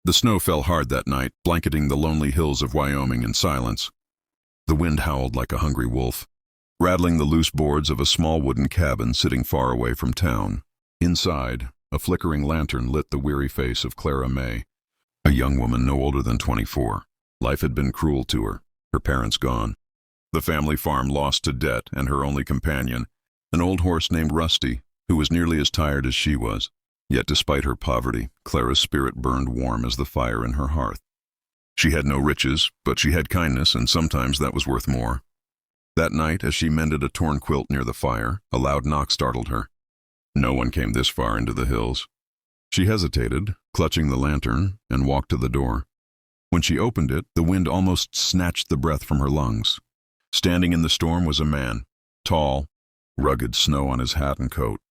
The snow fell hard that night, blanketing the lonely hills of Wyoming in silence. The wind howled like a hungry wolf, rattling the loose boards of a small wooden cabin sitting far away from town. Inside, a flickering lantern lit the weary face of Clara May, a young woman no older than 24. Life had been cruel to her, her parents gone, the family farm lost to debt, and her only companion, an old horse named Rusty, who was nearly as tired as she was. Yet despite her poverty, Clara's spirit burned warm as the fire in her hearth. She had no riches, but she had kindness, and sometimes that was worth more. That night, as she mended a torn quilt near the fire, a loud knock startled her. No one came this far into the hills. She hesitated, clutching the lantern, and walked to the door. When she opened it, the wind almost snatched the breath from her lungs. Standing in the storm was a man, tall, rugged snow on his hat and coat,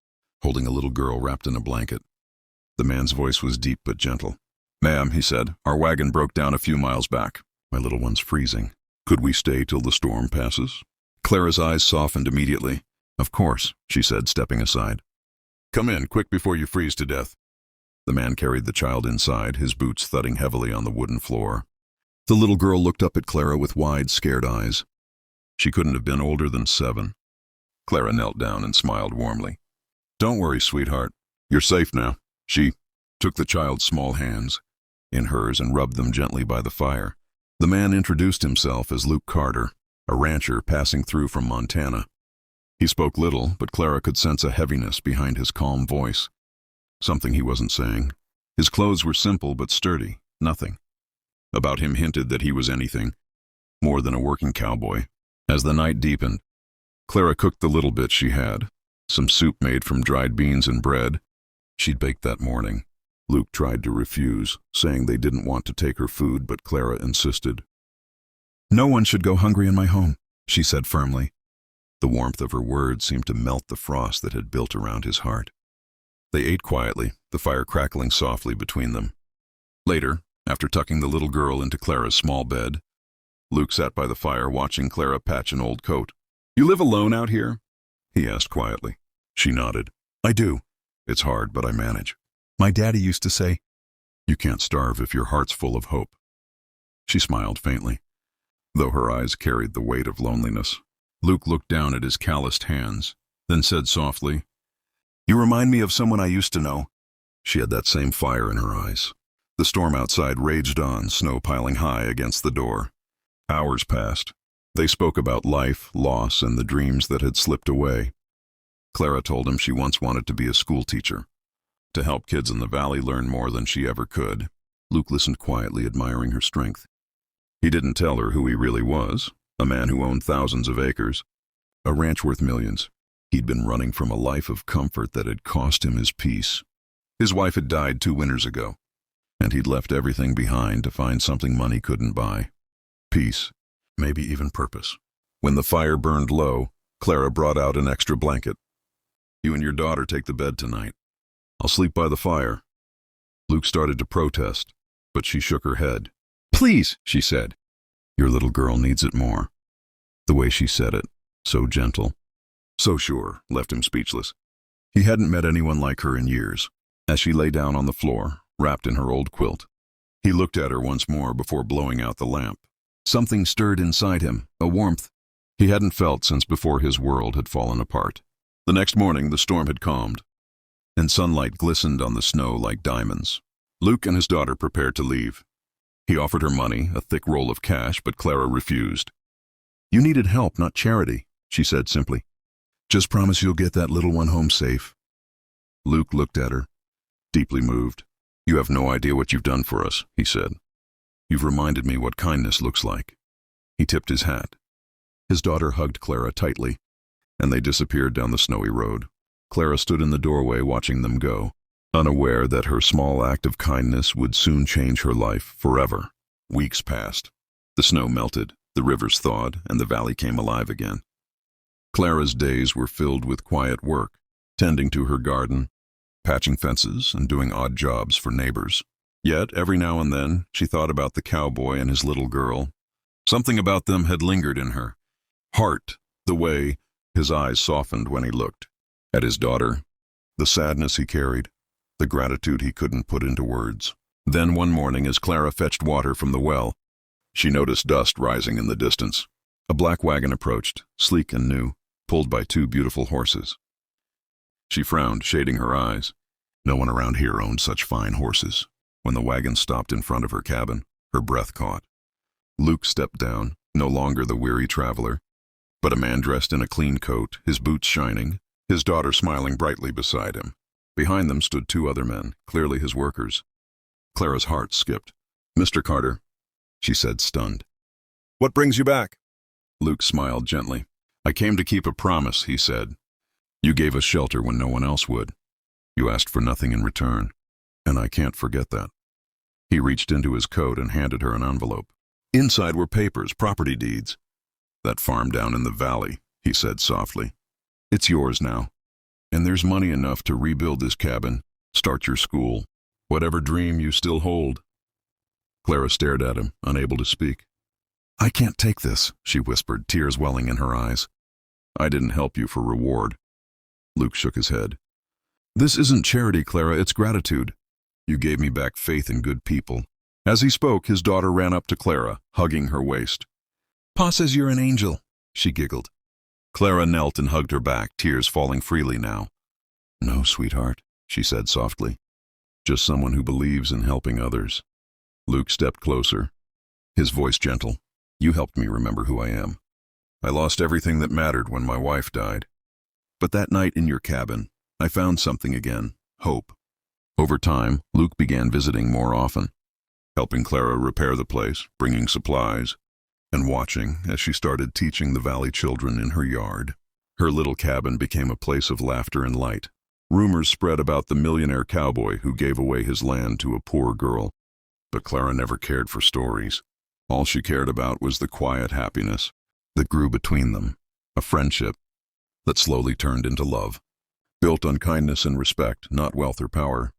holding a little girl wrapped in a blanket. The man's voice was deep but gentle. "Ma'am," he said, "our wagon broke down a few miles back. My little one's freezing. Could we stay till the storm passes?" Clara's eyes softened immediately. "Of course," she said, stepping aside. "Come in, quick before you freeze to death." The man carried the child inside, his boots thudding heavily on the wooden floor. The little girl looked up at Clara with wide, scared eyes. She couldn't have been older than 7. Clara knelt down and smiled warmly. "Don't worry, sweetheart. You're safe now." She took the child's small hands in hers and rubbed them gently by the fire. The man introduced himself as Luke Carter, a rancher passing through from Montana. He spoke little, but Clara could sense a heaviness behind his calm voice. Something he wasn't saying. His clothes were simple but sturdy. Nothing about him hinted that he was anything more than a working cowboy. As the night deepened, Clara cooked the little bit she had, some soup made from dried beans and bread she'd baked that morning. Luke tried to refuse, saying they didn't want to take her food, but Clara insisted. "No one should go hungry in my home," she said firmly. The warmth of her words seemed to melt the frost that had built around his heart. They ate quietly, the fire crackling softly between them. Later, after tucking the little girl into Clara's small bed, Luke sat by the fire watching Clara patch an old coat. "You live alone out here?" he asked quietly. She nodded. "I do. It's hard, but I manage. My daddy used to say, 'You can't starve if your heart's full of hope.'" She smiled faintly, though her eyes carried the weight of loneliness. Luke looked down at his calloused hands, then said softly, "You remind me of someone I used to know." She had that same fire in her eyes. The storm outside raged on, snow piling high against the door. Hours passed. They spoke about life, loss, and the dreams that had slipped away. Clara told him she once wanted to be a schoolteacher, to help kids in the valley learn more than she ever could. Luke listened quietly, admiring her strength. He didn't tell her who he really was, a man who owned thousands of acres, a ranch worth millions. He'd been running from a life of comfort that had cost him his peace. His wife had died 2 winters ago, and he'd left everything behind to find something money couldn't buy. Peace, maybe even purpose. When the fire burned low, Clara brought out an extra blanket. "You and your daughter take the bed tonight. I'll sleep by the fire." Luke started to protest, but she shook her head. "Please," she said. "Your little girl needs it more." The way she said it, so gentle, so sure, left him speechless. He hadn't met anyone like her in years. As she lay down on the floor, wrapped in her old quilt, he looked at her once more before blowing out the lamp. Something stirred inside him, a warmth he hadn't felt since before his world had fallen apart. The next morning, the storm had calmed, and sunlight glistened on the snow like diamonds. Luke and his daughter prepared to leave. He offered her money, a thick roll of cash, but Clara refused. "You needed help, not charity," she said simply. "Just promise you'll get that little one home safe." Luke looked at her, deeply moved. "You have no idea what you've done for us," he said. "You've reminded me what kindness looks like." He tipped his hat. His daughter hugged Clara tightly, and they disappeared down the snowy road. Clara stood in the doorway watching them go, unaware that her small act of kindness would soon change her life forever. Weeks passed. The snow melted, the rivers thawed, and the valley came alive again. Clara's days were filled with quiet work, tending to her garden, patching fences, and doing odd jobs for neighbors. Yet, every now and then, she thought about the cowboy and his little girl. Something about them had lingered in her heart, the way his eyes softened when he looked at his daughter, the sadness he carried, the gratitude he couldn't put into words. Then one morning, as Clara fetched water from the well, she noticed dust rising in the distance. A black wagon approached, sleek and new, pulled by two beautiful horses. She frowned, shading her eyes. No one around here owned such fine horses. When the wagon stopped in front of her cabin, her breath caught. Luke stepped down, no longer the weary traveler, but a man dressed in a clean coat, his boots shining, his daughter smiling brightly beside him. Behind them stood two other men, clearly his workers. Clara's heart skipped. "Mr. Carter," she said, stunned. "What brings you back?" Luke smiled gently. "I came to keep a promise," he said. "You gave us shelter when no one else would. You asked for nothing in return, and I can't forget that." He reached into his coat and handed her an envelope. Inside were papers, property deeds. "That farm down in the valley," he said softly. "It's yours now. And there's money enough to rebuild this cabin, start your school, whatever dream you still hold." Clara stared at him, unable to speak. "I can't take this," she whispered, tears welling in her eyes. "I didn't help you for reward." Luke shook his head. "This isn't charity, Clara, it's gratitude. You gave me back faith in good people." As he spoke, his daughter ran up to Clara, hugging her waist. "Pa says you're an angel," she giggled. Clara knelt and hugged her back, tears falling freely now. "No, sweetheart," she said softly. "Just someone who believes in helping others." Luke stepped closer, his voice gentle. "You helped me remember who I am. I lost everything that mattered when my wife died. But that night in your cabin, I found something again, hope." Over time, Luke began visiting more often, helping Clara repair the place, bringing supplies, and watching as she started teaching the valley children in her yard. Her little cabin became a place of laughter and light. Rumors spread about the millionaire cowboy who gave away his land to a poor girl. But Clara never cared for stories. All she cared about was the quiet happiness that grew between them, a friendship that slowly turned into love, built on kindness and respect, not wealth or power.